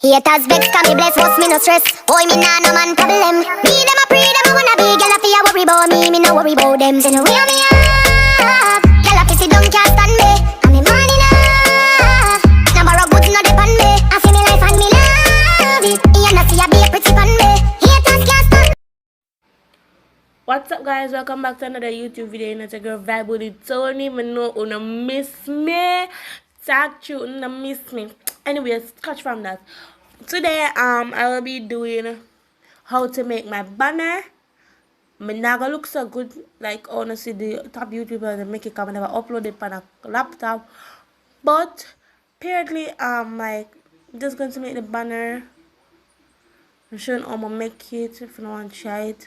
Haters vex, can me bless, but me no stress. Boy, me nah no man problem. Me them a pray, them a wanna be. Gyal a fi a worry bout me, me no worry bout them. Say no way me up. Gyal a fi sit down, can't stand me. And me morning up. No borrow goods, no depend me. I feel me life and me love it. You no see a be pretty pon me. Haters can't stand. What's up, guys? Welcome back to another YouTube video. And it's a girl vibe with it. Don't even know who no miss me. Talk to you, no miss me. Anyways, catch from that. Today I will be doing how to make my banner. My not gonna look so good like honestly the top YouTubers that make it come and never upload it on a laptop. But apparently like just going to make the banner. I'm showing how I'm gonna make it if you want to try it.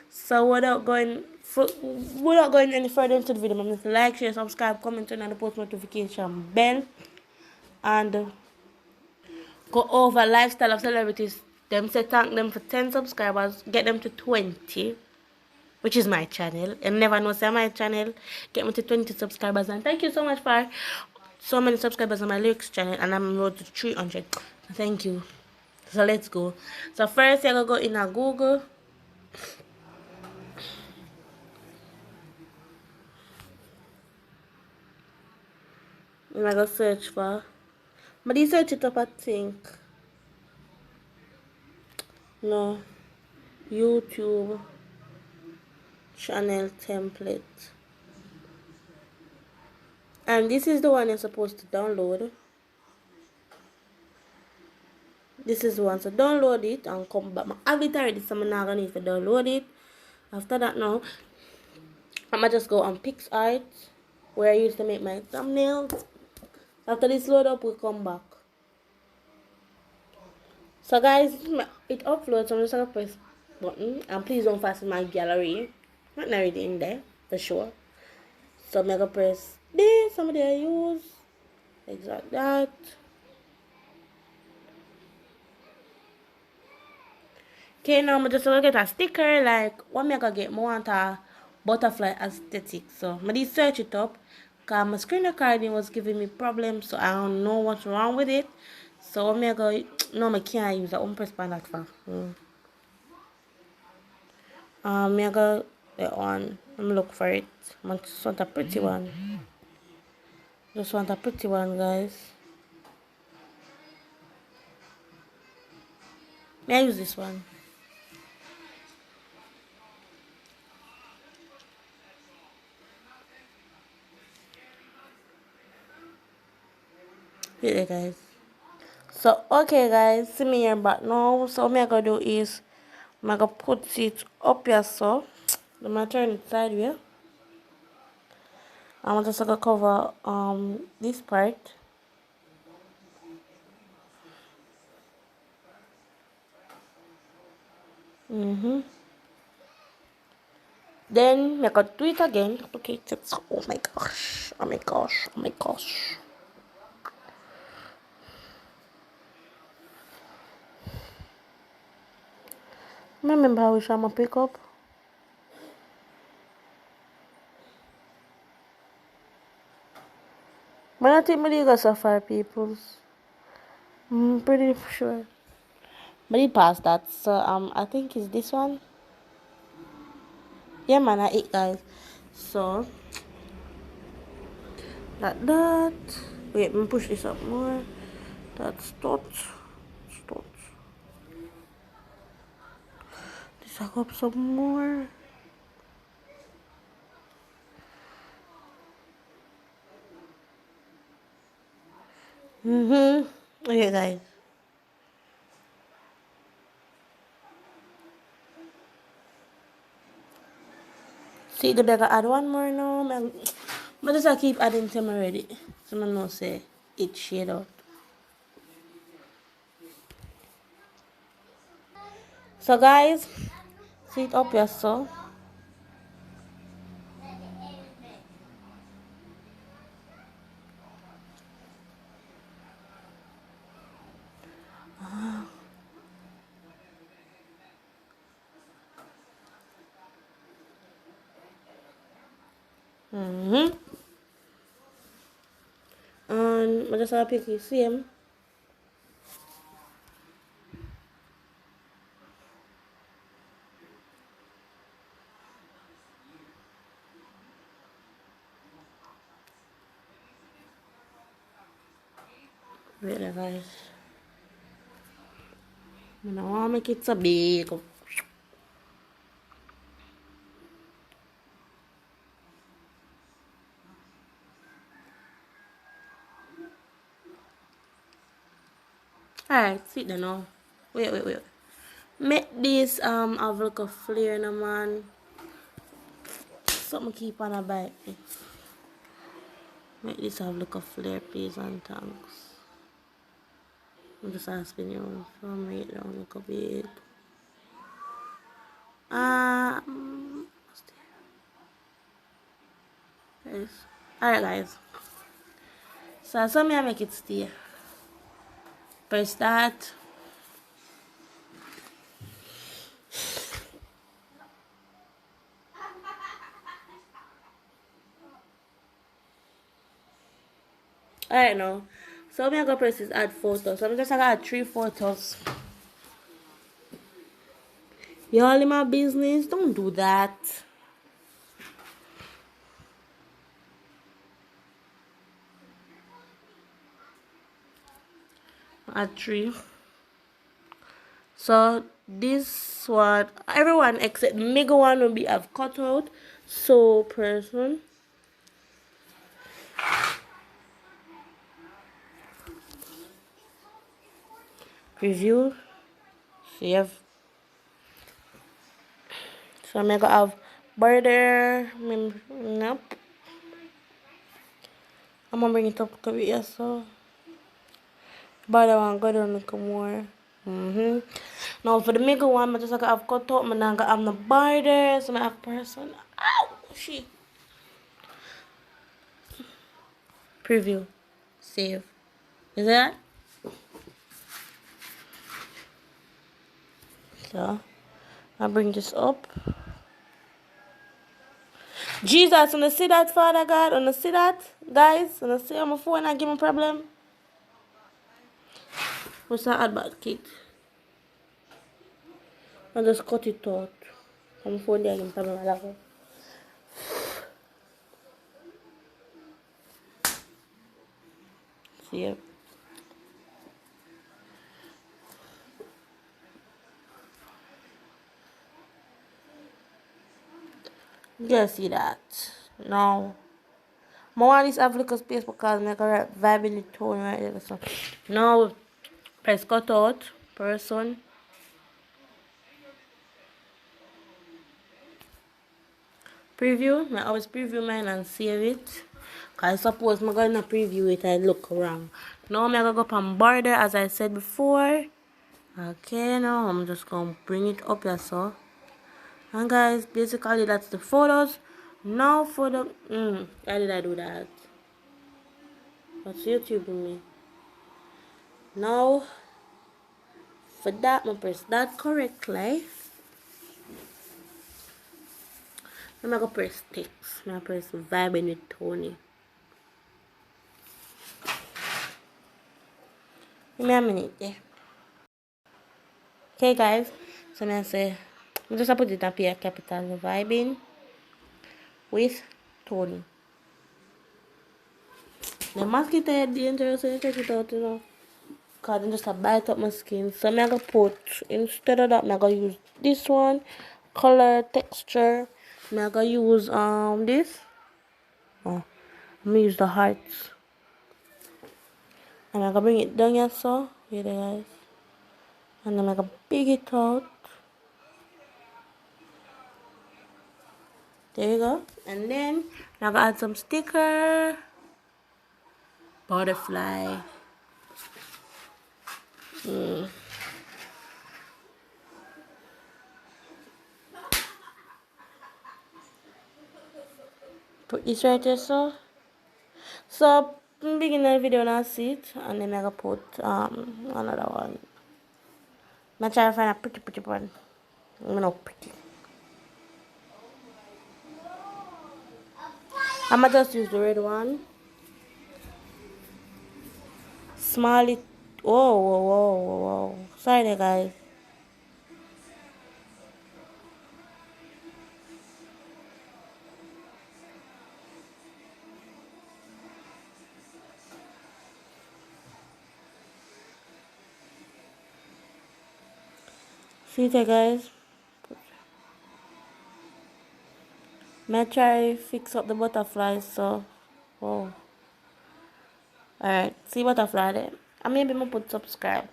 So without going any further into the video, I'm going to like, share, subscribe, comment, turn on the post notification bell, and go over lifestyle of celebrities. Them say thank them for 10 subscribers, get them to 20, which is my channel. And never know say my channel, get me to 20 subscribers. And thank you so much for so many subscribers on my lyrics channel, and I'm road to 300. Thank you. So let's go. So first you're gonna go in a Google. I'm gonna search for. But you search it up, I think. No. YouTube channel template. And this is the one you're supposed to download. This is the one. So download it and come back. I have it already, so I'm not gonna need to download it. After that now, I'm gonna just on PixArt, where I used to make my thumbnails. After this load up, we'll come back. So guys, it uploads, so I'm just gonna press button, and please don't fasten my gallery. Not already in there, for sure. So I'm gonna press this, somebody I use, exact that. Okay, now I'm just gonna get a sticker, like what I'm gonna get, I want a butterfly aesthetic. So I'm gonna search it up, cause my screen recording was giving me problems, so I don't know what's wrong with it. So I'm gonna no, I can't use that. I'm press by that for. I'm gonna that one. I'm look for it. I just want a pretty one. Just want a pretty one, guys. May I use this one? Here, guys. So okay, guys, see me here back now. So what I'm gonna do is I'm gonna put it up here, so I'm gonna turn it sideways. I'm just gonna cover this part. Then I can do it again. Okay, oh my gosh, oh my gosh, oh my gosh. Remember how we shall my pick up? But I think we got so far, peoples. I'm pretty sure. But it passed that, so I think it's this one. Yeah, man, I ate, guys. So that. Wait, let me push this up more. That's start. This I go up some more. Okay, guys. See, the bag I add one more now. But just I keep adding them already. So I know say it shade out. So guys, see it up here so. And I just have to pick the same. Wait there, guys. I don't want to make it so big. Alright, sit there now. Wait. Make this have like a flare in a man. Something keep on a bite me. Make this have like a flare, please, and thanks. I'm just asking you so make it down like a bit. Yes. Alright guys. So me I make it stay. Press that. Alright now. So me I go press is add photos. So I'm just gonna add 3 photos. You all in my business, don't do that. Add 3. So this one, everyone except the mega one will be have cut out. So person. Preview. Save. So I'm gonna have border. Nope. I'm gonna bring it up a bit here, so border one go down a little more. Now for the mega one, I just like have cut out. I'm gonna have the border. So I have person. Ow! Shit. Preview. Save. Is that? So I'll bring this up. Jesus, when I see that, Father God, when I see that, guys, when I see on my phone, I give me a problem. What's that add back kit? I just cut it out. On my phone, I give me a problem. I like it. See it. You guys see that? Now, more of this Africa space because I got vibe in the tone right there. So now, press cut out, person. Preview. I always preview mine and save it. Cause suppose I'm gonna preview it and look wrong. Now I'm gonna go up on border as I said before. Okay, now I'm just gonna bring it up here so. And guys, basically that's the photos. Now for the why did I do that? What's YouTube with me? Now for that I'm press that correctly. I'm gonna press text. I'm gonna press vibing with Tony. Give me a minute there. Okay guys, so I'm gonna say I'm just gonna put it up here capital vibing with Tony. The mosquito is dangerous, so you take it out, you know. Because it just a bite up my skin. So I'm gonna put, instead of that, I'm gonna use this one, color, texture. I'm gonna use this. Oh, I'm gonna use the hearts. And I'm gonna bring it down here, so here they guys. And I'm gonna big it out. There you go. And then I'm gonna add some sticker. Butterfly. Put this right there, so begin the video now see it, and then I'm gonna put another one. I'm trying to find a pretty one. I'm not pretty. I'm gonna just use the red one. Small it. Whoa. Sorry there guys. See it guys. May try fix up the butterflies so oh. Alright, see butterfly there. And maybe I put subscribe.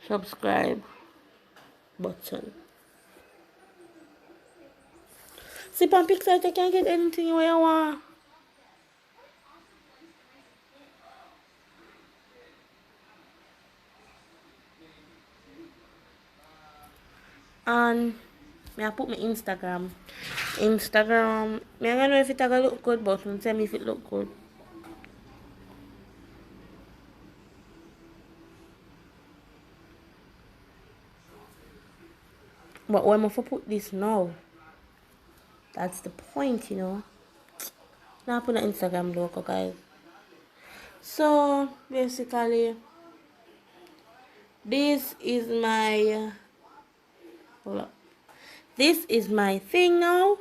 Subscribe button. See on Pixar you can get anything you want. And I put my Instagram. I don't know if it gonna look good, but tell me if it look good. But when I put this now, that's the point, you know. Now I put an Instagram logo, guys. So basically, this is my hold up. This is my thing now.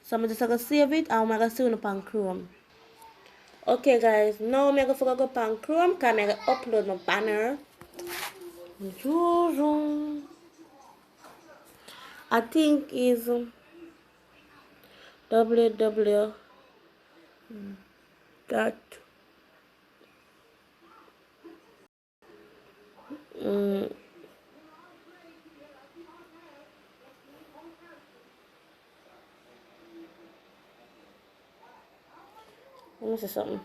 So I'm just gonna save it and I'm gonna save it on Chrome. Okay guys, now I'm gonna go on Chrome because I'm gonna upload my banner. I think is www dot let me see something.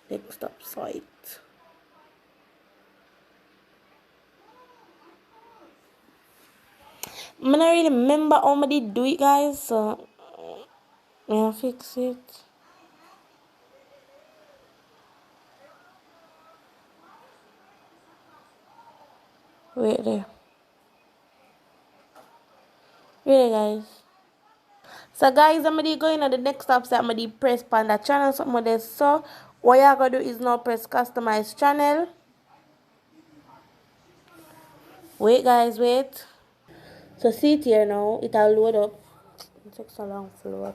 Desktop site. I don't really remember how I did do it, guys. So I'll fix it. Wait there. Really, guys. So guys, I'm gonna go in at the next step. So I'm gonna press on the channel. Something like this. So what you're gonna do is now press customize channel. Wait, guys, wait. So see it here now. It'll load up. It takes so long to load.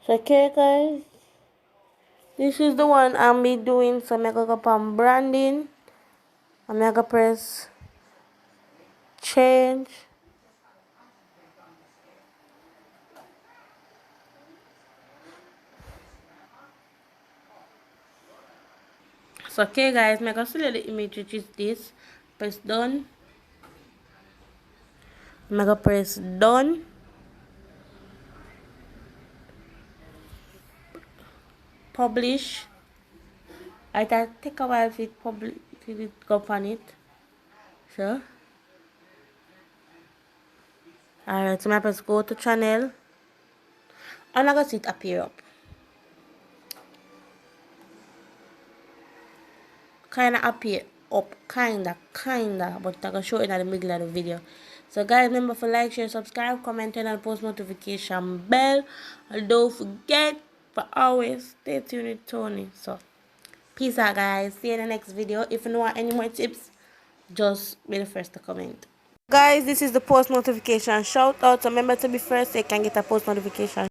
So okay, guys. This is the one I'm be doing. So I'm gonna go up on branding. I'm gonna press change. So okay guys, I'm gonna select the image which is this. Press done. I'm gonna press done. Publish. I take a while if it go on it. So alright, so I'm gonna press go to channel. And I'm gonna see it appear up. Kinda appear up, kinda, but I'm gonna show it in the middle of the video. So guys, remember to like, share, subscribe, comment, and post notification bell. And don't forget for always stay tuned with Tony. So peace out guys. See you in the next video. If you want any more tips, just be the first to comment. Guys, this is the post notification shout out. So remember to be first so you can get a post notification